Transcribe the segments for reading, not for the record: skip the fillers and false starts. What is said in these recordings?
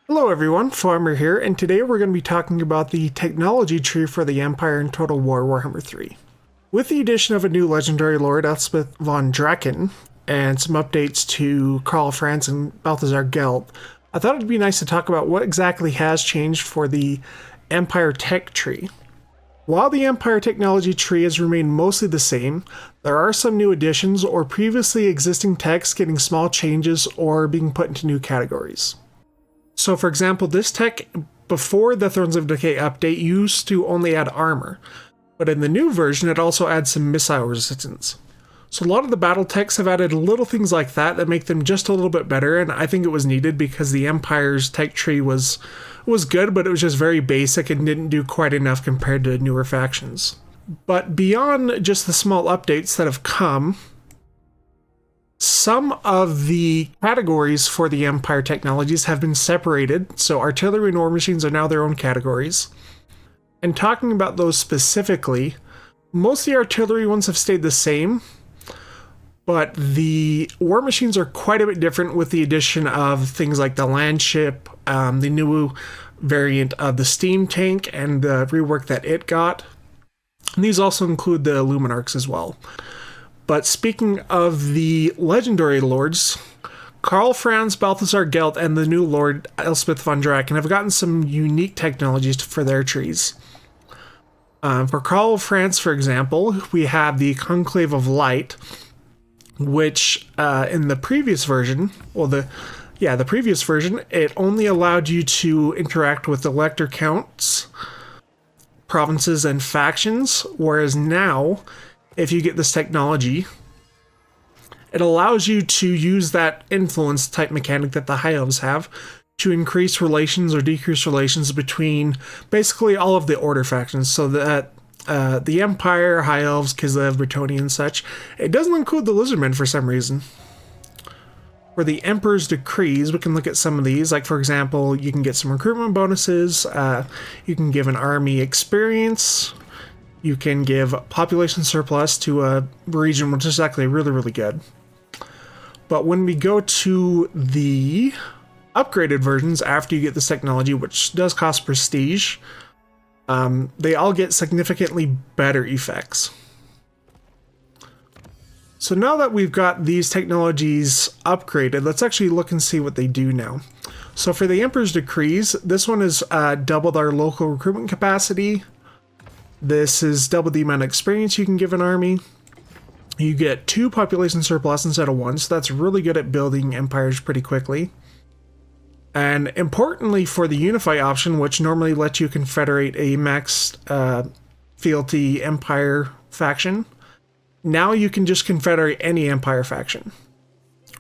Hello everyone, Farmer here, and today we're going to be talking about the technology tree for the Empire in Total War Warhammer 3. With the addition of a new legendary lord, Elspeth Von Draken, and some updates to Karl Franz and Balthasar Gelt, I thought it'd be nice to talk about what exactly has changed for the Empire tech tree. While the Empire technology tree has remained mostly the same, there are some new additions or previously existing techs getting small changes or being put into new categories. So for example, this tech before the Thrones of Decay update used to only add armor, but in the new version it also adds some missile resistance. So a lot of the battle techs have added little things like that make them just a little bit better, and I think it was needed because the Empire's tech tree was good, but it was just very basic and didn't do quite enough compared to newer factions. But beyond just the small updates that have come, some of the categories for the Empire technologies have been separated, so artillery and war machines are now their own categories. And talking about those specifically, most of the artillery ones have stayed the same, but the war machines are quite a bit different with the addition of things like the land ship, the new variant of the steam tank, and the rework that it got. And these also include the Luminarchs as well. But speaking of the legendary lords, Karl Franz, Balthasar Gelt, and the new lord Elspeth Von Draken have gotten some unique technologies for their trees. For Karl Franz, for example, we have the Conclave of Light, which in the previous version, the previous version, it only allowed you to interact with Elector counts, provinces, and factions, whereas now, if you get this technology, it allows you to use that influence type mechanic that the High Elves have to increase relations or decrease relations between basically all of the Order factions, so that the Empire, High Elves, Kislev, Bretonnia, and such. It doesn't include the Lizardmen for some reason. For the Emperor's Decrees, we can look at some of these, like for example, you can get some recruitment bonuses, you can give an army experience, you can give population surplus to a region, which is actually really, really good. But when we go to the upgraded versions after you get this technology, which does cost prestige, they all get significantly better effects. So now that we've got these technologies upgraded, let's actually look and see what they do now. So for the Emperor's Decrees, this one has doubled our local recruitment capacity. This is double the amount of experience you can give an army. You get 2 population surplus instead of 1, so that's really good at building empires pretty quickly. And importantly for the Unify option, which normally lets you confederate a maxed fealty empire faction, now you can just confederate any empire faction,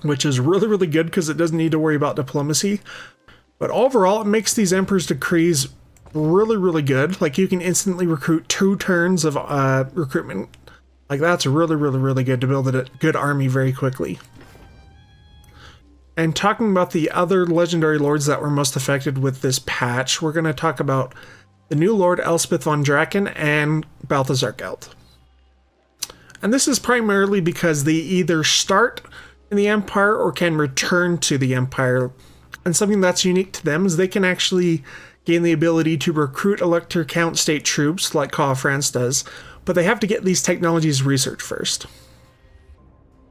which is really, really good because it doesn't need to worry about diplomacy. But overall, it makes these Emperor's Decrees really, really good. Like, you can instantly recruit 2 turns of recruitment. Like, that's really, really, really good to build a good army very quickly. And talking about the other legendary lords that were most affected with this patch, we're going to talk about the new lord Elspeth Von Draken and Balthasar Gelt. And this is primarily because they either start in the Empire or can return to the Empire. And something that's unique to them is they can actually gain the ability to recruit Elector count state troops like Karl Franz does, but they have to get these technologies researched first.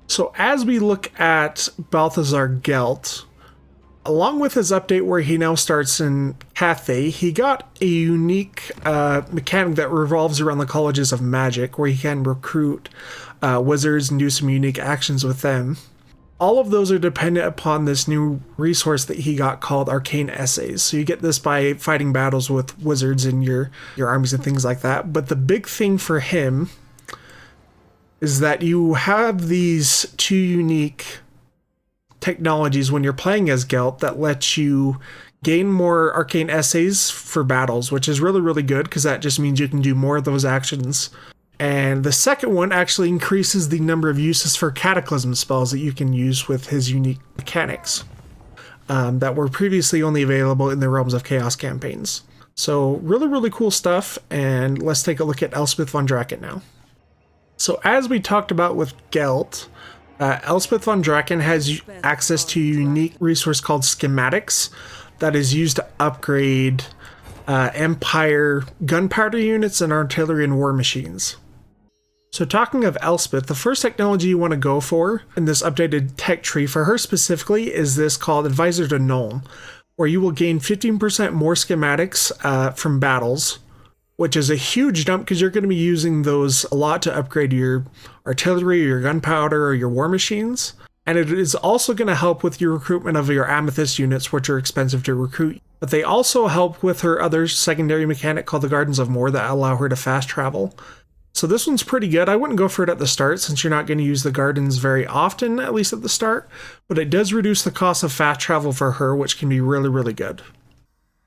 So as we look at Balthasar Gelt, along with his update where he now starts in Cathay, he got a unique mechanic that revolves around the colleges of magic, where he can recruit wizards and do some unique actions with them. All of those are dependent upon this new resource that he got called Arcane Essays. So you get this by fighting battles with wizards in your armies and things like that. But the big thing for him is that you have these 2 unique technologies when you're playing as Gelt that let you gain more Arcane Essays for battles, which is really, really good because that just means you can do more of those actions. And the second one actually increases the number of uses for Cataclysm spells that you can use with his unique mechanics that were previously only available in the Realms of Chaos campaigns. So really, really cool stuff, and let's take a look at Elspeth Von Draken now. So as we talked about with Gelt, Elspeth Von Draken has access to a unique resource called Schematics that is used to upgrade Empire gunpowder units and artillery and war machines. So talking of Elspeth, the first technology you want to go for in this updated tech tree for her specifically is this called Advisor to Null, where you will gain 15% more schematics from battles, which is a huge jump because you're going to be using those a lot to upgrade your artillery, your gunpowder, or your war machines. And it is also going to help with your recruitment of your amethyst units, which are expensive to recruit. But they also help with her other secondary mechanic called the Gardens of Moor that allow her to fast travel. So this one's pretty good. I wouldn't go for it at the start since you're not going to use the gardens very often, at least at the start. But it does reduce the cost of fast travel for her, which can be really, really good.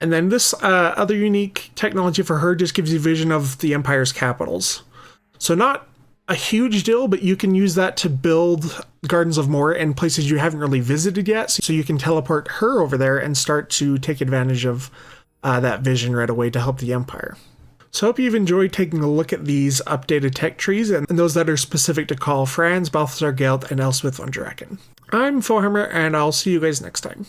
And then this other unique technology for her just gives you vision of the Empire's capitals. So not a huge deal, but you can use that to build Gardens of Moor in places you haven't really visited yet. So you can teleport her over there and start to take advantage of that vision right away to help the Empire. So I hope you've enjoyed taking a look at these updated tech trees and those that are specific to Karl Franz, Balthasar Gelt, and Elspeth Von Draken. I'm Warhammer, and I'll see you guys next time.